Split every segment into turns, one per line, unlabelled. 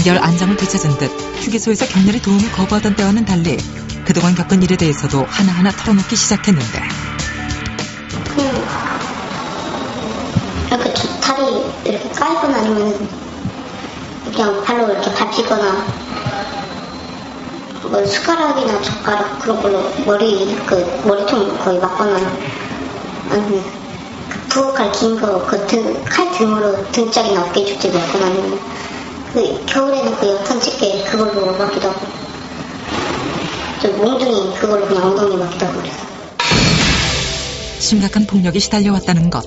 한결 안정을 되찾은 듯 휴게소에서 격렬히 도움을 거부하던 때와는 달리 그동안 겪은 일에 대해서도 하나하나 털어놓기 시작했는데
이렇게 다리 이렇게 까이거나 아니면 그냥 발로 이렇게 밟히거나 뭐 숟가락이나 젓가락 그런 걸로 머리통 거의 맞거나 아니면 그 부엌칼 긴 거 그 칼 등으로 등짝이나 어깨 쪽지 맞거나 아니면 그 겨울에는 그 연탄 집게 그걸로 맞기도 하고 좀 몽둥이 그걸로 그냥 엉덩이 맞기도 하고 그래서
심각한 폭력에 시달려왔다는 것.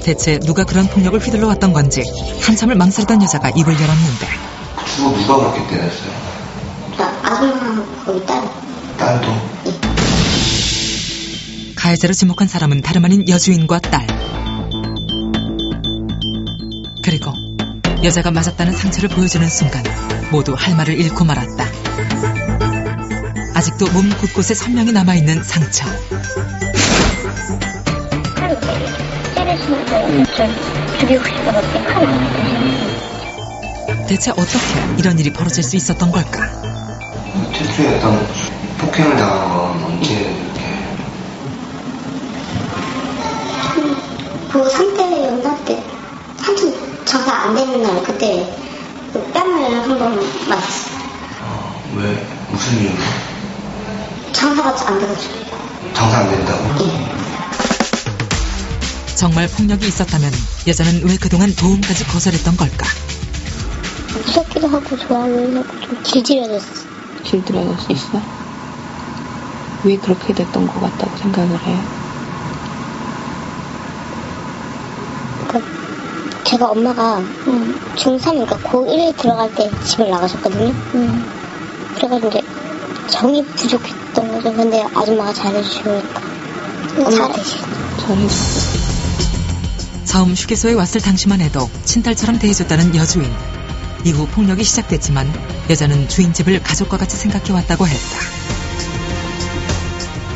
대체 누가 그런 폭력을 휘둘러 왔던 건지 한참을 망설이던 여자가 입을 열었는데
주로 누가 그렇게 때렸어요?
아줌마하고 거기
딸도?
네.
가해자로 지목한 사람은 다름 아닌 여주인과 딸. 그리고 여자가 맞았다는 상처를 보여주는 순간 모두 할 말을 잃고 말았다. 아직도 몸 곳곳에 선명히 남아있는 상처.
칼을 때리시면서 저 죽이고 싶어서 칼을 안 때리시는
대체 어떻게 이런 일이 벌어질 수 있었던 걸까?
최초에 어떤 폭행을 당한 건 언제 이렇게?
그 상태 연락 때 한참 장사 안 되는 날 그때 그 뺨을 한번 맞았어.
왜? 무슨 이유로?
장사가 안 돼가지고.
장사 안 된다고?
예.
정말 폭력이 있었다면 여자는 왜 그동안 도움까지 거절했던 걸까?
무섭기도 하고 좋아하기도 하고 좀 길들여졌어.
길들여졌었어? 왜 그렇게 됐던 것 같다고 생각을 해요?
그러니까 제가 엄마가 중3 그러니까 고1에 들어갈 때 집을 나가셨거든요. 그래가지고 이제 정이 부족했던 거죠. 근데 아줌마가 잘해주시니까 엄마 대신
잘해줬어.
처음 휴게소에 왔을 당시만 해도 친딸처럼 대해줬다는 여주인. 이후 폭력이 시작됐지만 여자는 주인 집을 가족과 같이 생각해왔다고 했다.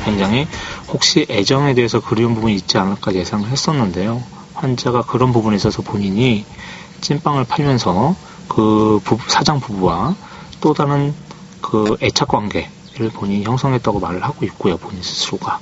굉장히 혹시 애정에 대해서 그리운 부분이 있지 않을까 예상을 했었는데요. 환자가 그런 부분에 있어서 본인이 찐빵을 팔면서 그 사장 부부와 또 다른 그 애착 관계를 본인이 형성했다고 말을 하고 있고요. 본인 스스로가.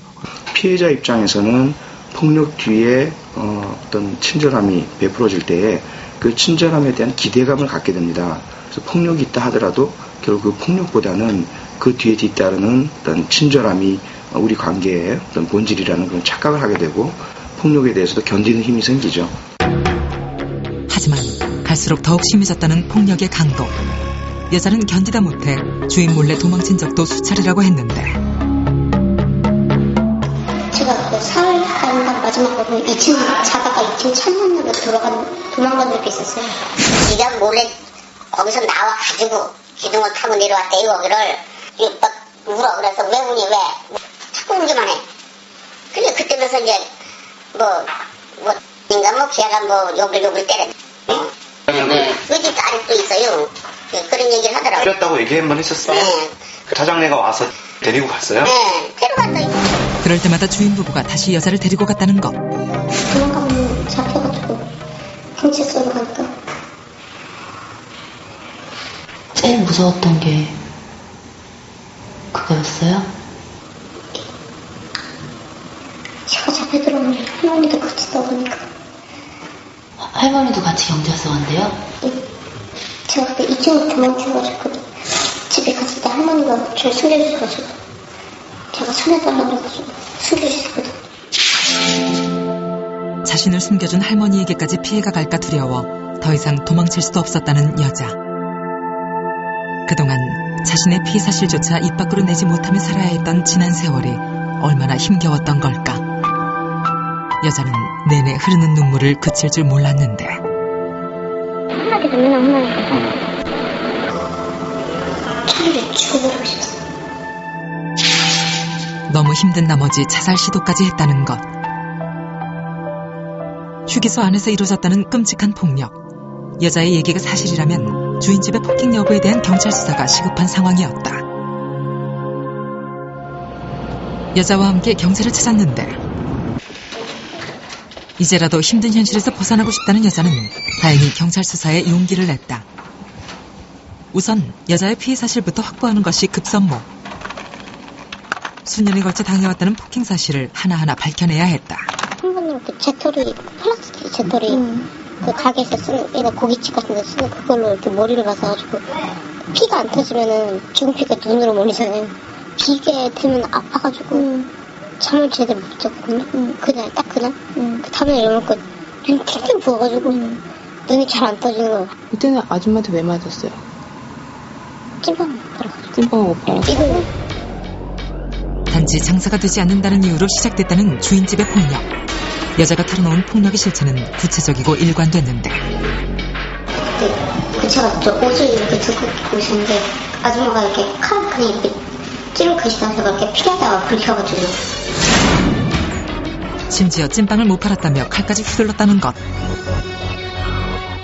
피해자 입장에서는 폭력 뒤에 어떤 친절함이 베풀어질 때에 그 친절함에 대한 기대감을 갖게 됩니다. 그래서 폭력이 있다 하더라도 결국 그 폭력보다는 그 뒤에 뒤따르는 어떤 친절함이 우리 관계의 어떤 본질이라는 그런 착각을 하게 되고 폭력에 대해서도 견디는 힘이 생기죠.
하지만 갈수록 더욱 심해졌다는 폭력의 강도. 여자는 견디다 못해 주인 몰래 도망친 적도 수차례라고 했는데
제가 그 사흘 간다 마지막 거는 2층 자다가 2층 창문으로 도망간 적도 있었어요.
지가 몰래 거기서 나와가지고 기둥을 타고 내려왔대 거기를 막 울어. 그래서 왜 우니 왜 자꾸 울기만 해. 근데 그때면서 이제 인가 걔가 욕을 때려. 그 집도 아직도 있어요. 그런 얘기를 하더라고요.
때렸다고 얘기 한번 했었어요?
네.
그 사장네가 와서 데리고 갔어요?
네, 데려갔어요.
그럴 때마다 주인 부부가 다시 여자를 데리고 갔다는 것.
도망가면 잡혀가지고 경찰서로 가니까
제일 무서웠던 게 그거였어요?
제가 잡혀 들어오면 할머니도 같이 나가니까.
할머니도 같이 경찰서 간대요?
제가 그때 2층으로 도망쳐가지고 집에 갔을 때 할머니가 저를 숨겨주셔가지고 제가 손해달라고 그래가지고 숨겨주셨거든.
자신을 숨겨준 할머니에게까지 피해가 갈까 두려워 더 이상 도망칠 수도 없었다는 여자. 그동안 자신의 피해 사실조차 입 밖으로 내지 못하며 살아야 했던 지난 세월이 얼마나 힘겨웠던 걸까. 여자는 내내 흐르는 눈물을 그칠 줄 몰랐는데
혼나게 되면 혼나니까 차라리 죽어버리고 싶었어.
너무 힘든 나머지 자살 시도까지 했다는 것. 휴게소 안에서 이루어졌다는 끔찍한 폭력. 여자의 얘기가 사실이라면 주인집의 폭행 여부에 대한 경찰 수사가 시급한 상황이었다. 여자와 함께 경찰을 찾았는데 이제라도 힘든 현실에서 벗어나고 싶다는 여자는 다행히 경찰 수사에 용기를 냈다. 우선 여자의 피해 사실부터 확보하는 것이 급선무. 수년에 걸쳐 당해왔다는 폭행 사실을 하나하나 밝혀내야 했다.
한 번은 그 재떨이, 플라스틱 재떨이, 그 가게에서 쓰는, 얘가 고깃집 같은 데 쓰는 그걸로 이렇게 머리를 맞아가지고, 피가 안 터지면은 죽은 피가 눈으로 몰리잖아요. 비게 되면 아파가지고, 잠을 제대로 못 잤거든요. 그날, 딱 그날. 그 다음에 일어나니까 눈이 팅팅 부어가지고, 눈이 잘 안 떠지는 거예요.
그때는 아줌마한테 왜 맞았어요?
찐빵 못 팔아가지고.
찐빵을 못 팔아서.
단지 장사가 되지 않는다는 이유로 시작됐다는 주인집의 폭력. 여자가 털어놓은 폭력의 실체는 구체적이고 일관됐는데.
그때 그 제가 저 옷을 이렇게 들고 있었는데 아줌마가 이렇게 칼 그냥 이렇게 찌르고 계시다가 이렇게 피하다가 긁혀가지고.
심지어 찐빵을 못 팔았다며 칼까지 휘둘렀다는 것.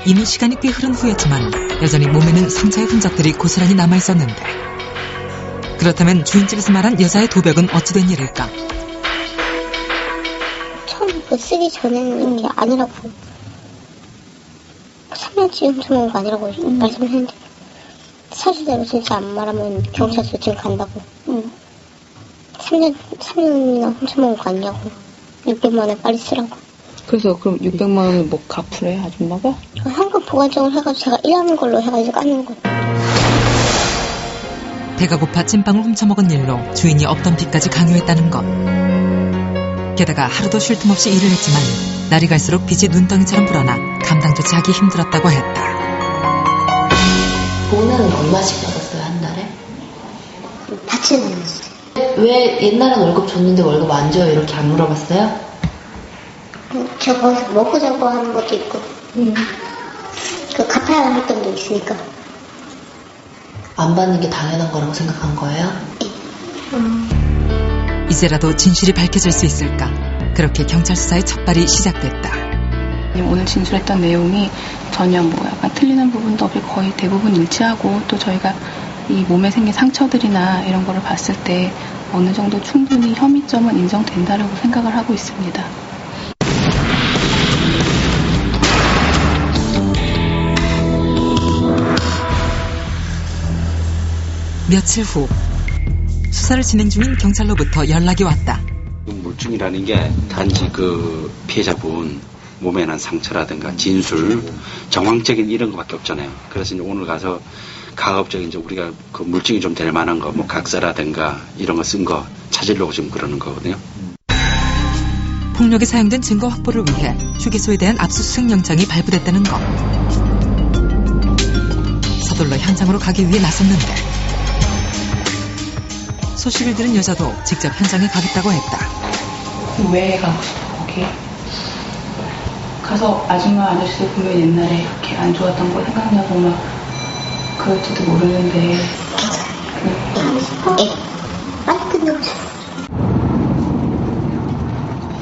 이미 시간이 꽤 흐른 후였지만 여전히 몸에는 상처의 흔적들이 고스란히 남아있었는데. 그렇다면 주인집에서 말한 여자의 도벽은 어찌된 일일까?
처음 그 쓰기 전에는 이게 아니라고 3년치 훔쳐먹은 거 아니라고 말씀을 했는데 사실대로 진짜 안 말하면 경찰서 지금 간다고. 3년이나 훔쳐먹은 거 아니냐고. 600만 원 빨리 쓰라고.
그래서 그럼 600만 원을 뭐 갚으래 아줌마가?
현금 보관장을 해가지고 제가 일하는 걸로 해가지고 까는 거예요.
배가 고파 찐빵을 훔쳐먹은 일로 주인이 없던 빚까지 강요했다는 것. 게다가 하루도 쉴 틈 없이 일을 했지만 날이 갈수록 빚이 눈덩이처럼 불어나 감당조차 하기 힘들었다고 했다.
돈은 얼마씩 받았어요, 한 달에?
받지는 않았어요.
왜 옛날엔 월급 줬는데 월급 안 줘요? 이렇게 안 물어봤어요?
저 거기서 먹고 자고 하는 것도 있고 그 갚아야 할 돈도 있으니까.
안 받는 게 당연한 거라고 생각한 거예요?
이제라도 진실이 밝혀질 수 있을까? 그렇게 경찰 수사의 첫 발이 시작됐다.
오늘 진술했던 내용이 전혀 뭐 약간 틀리는 부분도 없이 거의 대부분 일치하고 또 저희가 이 몸에 생긴 상처들이나 이런 거를 봤을 때 어느 정도 충분히 혐의점은 인정된다라고 생각을 하고 있습니다.
며칠 후 수사를 진행 중인 경찰로부터 연락이 왔다.
물증이라는 게 단지 그 피해자분 몸에 난 상처라든가 진술, 정황적인 이런 것밖에 없잖아요. 그래서 이제 오늘 가서 가급적인 이제 우리가 그 물증이 좀 될 만한 거, 뭐 각서라든가 이런 거 쓴 거 찾으려고 지금 그러는 거거든요.
폭력에 사용된 증거 확보를 위해 휴게소에 대한 압수수색 영장이 발부됐다는 것. 서둘러 현장으로 가기 위해 나섰는데 소식을 들은 여자도 직접 현장에 가겠다고 했다.
왜 가고 싶어 거기? 가서 아줌마 아저씨들 보면 옛날에 이렇게 안 좋았던 거 생각나고 막 그럴지도 모르는데.
빨리 끝내고 싶어.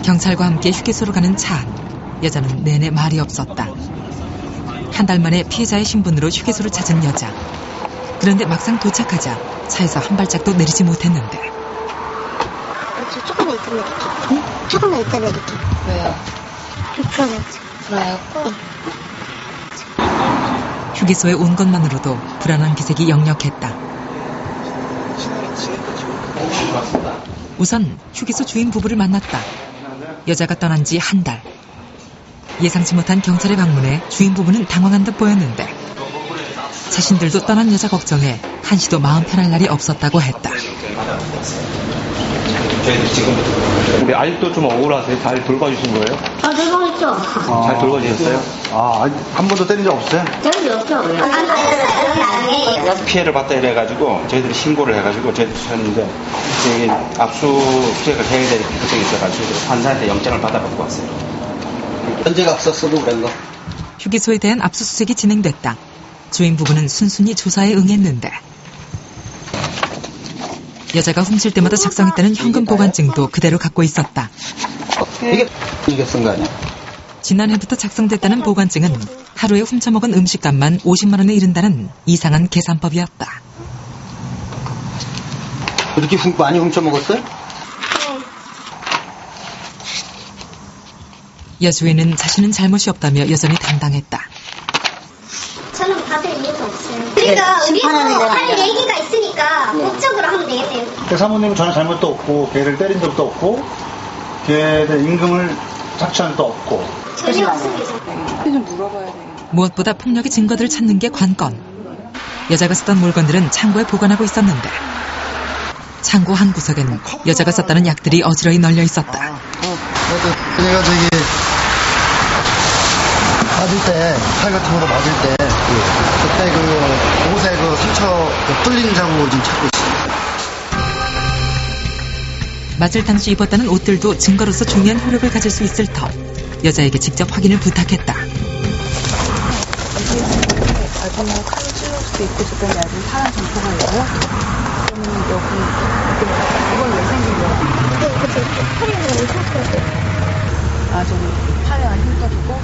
경찰과 함께 휴게소로 가는 차 안. 여자는 내내 말이 없었다. 한 달 만에 피해자의 신분으로 휴게소를 찾은 여자. 그런데 막상 도착하자 차에서 한 발짝도 내리지 못했는데.
저 조금만 있다 내릴게. 응? 조금만 있다 내릴게.
왜요?
불안하지.
불안해요?
휴게소에 온 것만으로도 불안한 기색이 역력했다. 우선 휴게소 주인 부부를 만났다. 여자가 떠난 지 한 달. 예상치 못한 경찰의 방문에 주인 부부는 당황한 듯 보였는데 자신들도 떠난 여자 걱정에 한시도 마음 편할 날이 없었다고 했다.
저희들 지금 우리 아직도 좀 억울하세요? 잘 돌봐주신 거예요?
아, 내가 했죠.
잘 돌봐주셨어요?
한 번도 때린 적 없어요?
때린 적 없죠.
피해를 봤다 이래가지고 저희들이 신고를 해가지고 저희들이 했는데 여기 압수수색을 해야 될 필요성이 있어가지고 판사한테 영장을 받아갖고 왔어요.
현재가 없었어도 그런 거.
휴게소에 대한 압수수색이 진행됐다. 주인 부부는 순순히 조사에 응했는데 여자가 훔칠 때마다 작성했다는 현금 보관증도 그대로 갖고 있었다.
이게 쓴 거 아니야?
지난해부터 작성됐다는 보관증은 하루에 훔쳐먹은 음식값만 50만 원에 이른다는 이상한 계산법이었다.
그렇게 많이 훔쳐먹었어요?
여주인은 자신은 잘못이 없다며 여전히 당당했다.
저는 받을 이유가 없어요. 그러니까 우리도 할 얘기가 있으니까 법적으로 하면 되겠네요.
사모님은 전혀 잘못도 없고 걔를 때린 적도 없고 걔를 임금을 착취한 적도 없고
전혀 없습니다.
좀 물어봐야 돼요.
무엇보다 폭력의 증거들을 찾는 게 관건. 여자가 쓰던 물건들은 창고에 보관하고 있었는데 창고 한 구석에는 여자가 썼다는 약들이 어지러이 널려 있었다.
얘가 저기 맞을 때, 칼 같은 거로 맞을 때 그때 그 옷에 그 상처 뚫린 자국을 좀 찾고 있어요.
맞을 당시 입었다는 옷들도 증거로서 중요한 효력을 가질 수 있을 터. 여자에게 직접 확인을 부탁했다.
아줌마 칼을 찔렀을 때 입고 있었던 얇은 파란 점퍼가 있고요. 그러면 여기 그걸 왜 생긴 거야?
팔에 왜 샀어요?
아, 저기 팔에 안 힘 떠주고